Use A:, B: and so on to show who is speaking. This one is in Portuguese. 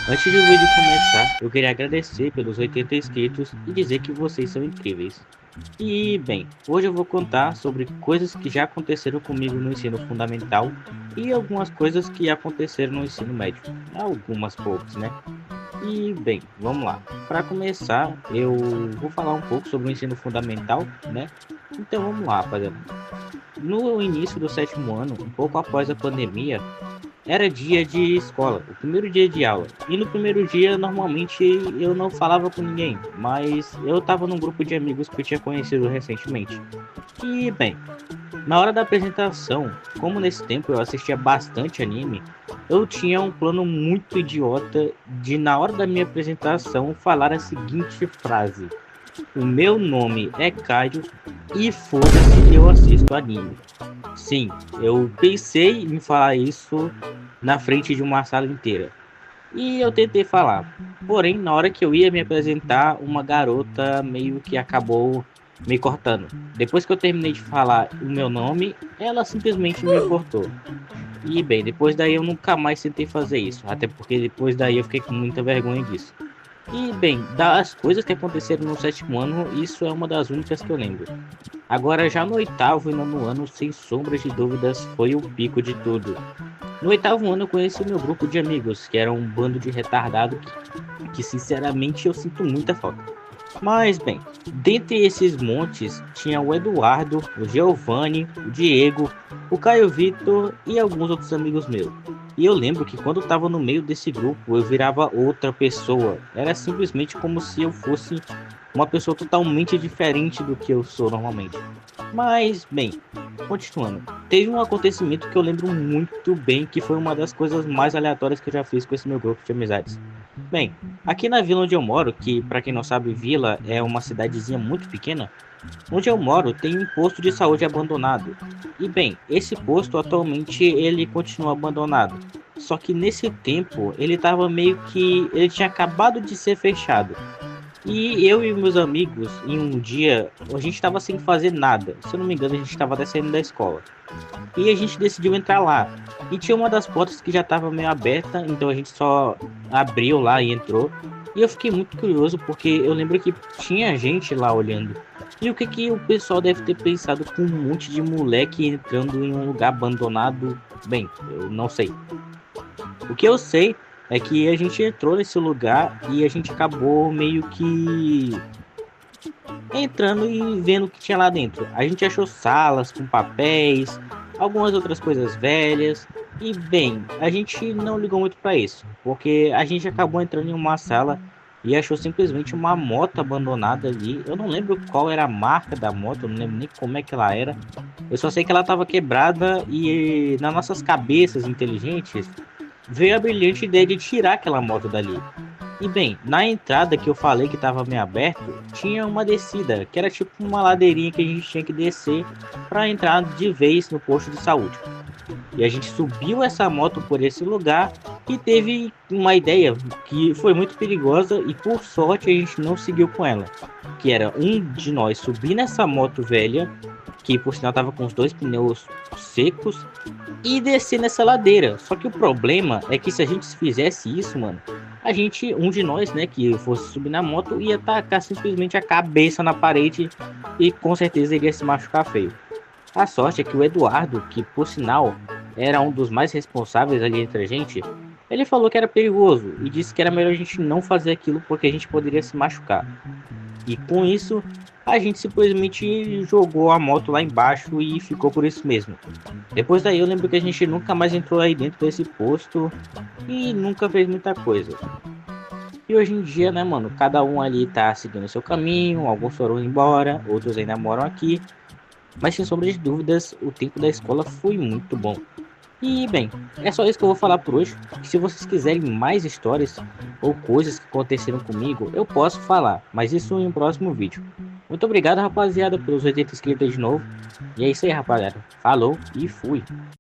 A: Antes do vídeo começar, eu queria agradecer pelos 80 inscritos e dizer que vocês são incríveis. E bem, hoje eu vou contar sobre coisas que já aconteceram comigo no ensino fundamental e algumas coisas que aconteceram no ensino médio. Algumas poucas, né? E bem, vamos lá. Para começar, eu vou falar um pouco sobre o ensino fundamental, né? Então vamos lá, rapaziada. No início do sétimo ano, um pouco após a pandemia, era dia de escola, o primeiro dia de aula. E no primeiro dia, normalmente, eu não falava com ninguém, mas eu estava num grupo de amigos que eu tinha conhecido recentemente. E, bem, na hora da apresentação, como nesse tempo eu assistia bastante anime, eu tinha um plano muito idiota de, na hora da minha apresentação, falar a seguinte frase: o meu nome é Caio e foda-se, eu assisto anime. Sim, eu pensei em falar isso na frente de uma sala inteira. E eu tentei falar. Porém, na hora que eu ia me apresentar, uma garota meio que acabou me cortando. Depois que eu terminei de falar o meu nome, ela simplesmente me cortou. E bem, depois daí eu nunca mais tentei fazer isso. Até porque depois daí eu fiquei com muita vergonha disso. E bem, das coisas que aconteceram no sétimo ano, isso é uma das únicas que eu lembro. Agora, já no oitavo e nono ano, sem sombras de dúvidas, foi o pico de tudo. No oitavo ano, eu conheci meu grupo de amigos, que era um bando de retardado que sinceramente eu sinto muita falta. Mas, bem, dentre esses montes, tinha o Eduardo, o Giovanni, o Diego, o Caio Vitor e alguns outros amigos meus. E eu lembro que quando eu estava no meio desse grupo, eu virava outra pessoa. Era simplesmente como se eu fosse uma pessoa totalmente diferente do que eu sou normalmente. Mas, bem, continuando. Teve um acontecimento que eu lembro muito bem, que foi uma das coisas mais aleatórias que eu já fiz com esse meu grupo de amizades. Bem, aqui na vila onde eu moro, que para quem não sabe, vila é uma cidadezinha muito pequena, onde eu moro tem um posto de saúde abandonado. E bem, esse posto atualmente ele continua abandonado. Só que nesse tempo ele estava meio que ele tinha acabado de ser fechado. E eu e meus amigos, em um dia, a gente estava sem fazer nada. Se eu não me engano, a gente estava até saindo da escola. E a gente decidiu entrar lá. E tinha uma das portas que já estava meio aberta, então a gente só abriu lá e entrou. E eu fiquei muito curioso porque eu lembro que tinha gente lá olhando. E o que que o pessoal deve ter pensado com um monte de moleque entrando em um lugar abandonado? Bem, eu não sei. O que eu sei é que a gente entrou nesse lugar e a gente acabou meio que entrando e vendo o que tinha lá dentro. A gente achou salas com papéis, algumas outras coisas velhas. E bem, a gente não ligou muito para isso, porque a gente acabou entrando em uma sala e achou simplesmente uma moto abandonada ali. Eu não lembro qual era a marca da moto, eu não lembro nem como é que ela era. Eu só sei que ela estava quebrada e nas nossas cabeças inteligentes veio a brilhante ideia de tirar aquela moto dali. E bem, na entrada que eu falei que estava meio aberto, tinha uma descida, que era tipo uma ladeirinha que a gente tinha que descer para entrar de vez no posto de saúde. E a gente subiu essa moto por esse lugar e teve uma ideia que foi muito perigosa e por sorte a gente não seguiu com ela. Que era um de nós subir nessa moto velha, que por sinal tava com os dois pneus secos, e descer nessa ladeira. Só que o problema é que se a gente fizesse isso, mano, a gente, um de nós, né, que fosse subir na moto, ia tacar simplesmente a cabeça na parede e com certeza iria se machucar feio. A sorte é que o Eduardo, que por sinal era um dos mais responsáveis ali entre a gente, ele falou que era perigoso e disse que era melhor a gente não fazer aquilo porque a gente poderia se machucar. E com isso, a gente simplesmente jogou a moto lá embaixo e ficou por isso mesmo. Depois daí eu lembro que a gente nunca mais entrou aí dentro desse posto e nunca fez muita coisa. E hoje em dia, né, mano, cada um ali tá seguindo seu caminho, alguns foram embora, outros ainda moram aqui. Mas sem sombra de dúvidas, o tempo da escola foi muito bom. E bem, é só isso que eu vou falar por hoje. Se vocês quiserem mais histórias ou coisas que aconteceram comigo, eu posso falar, mas isso em um próximo vídeo. Muito obrigado, rapaziada, pelos 80 inscritos de novo. E é isso aí, rapaziada. Falou e fui.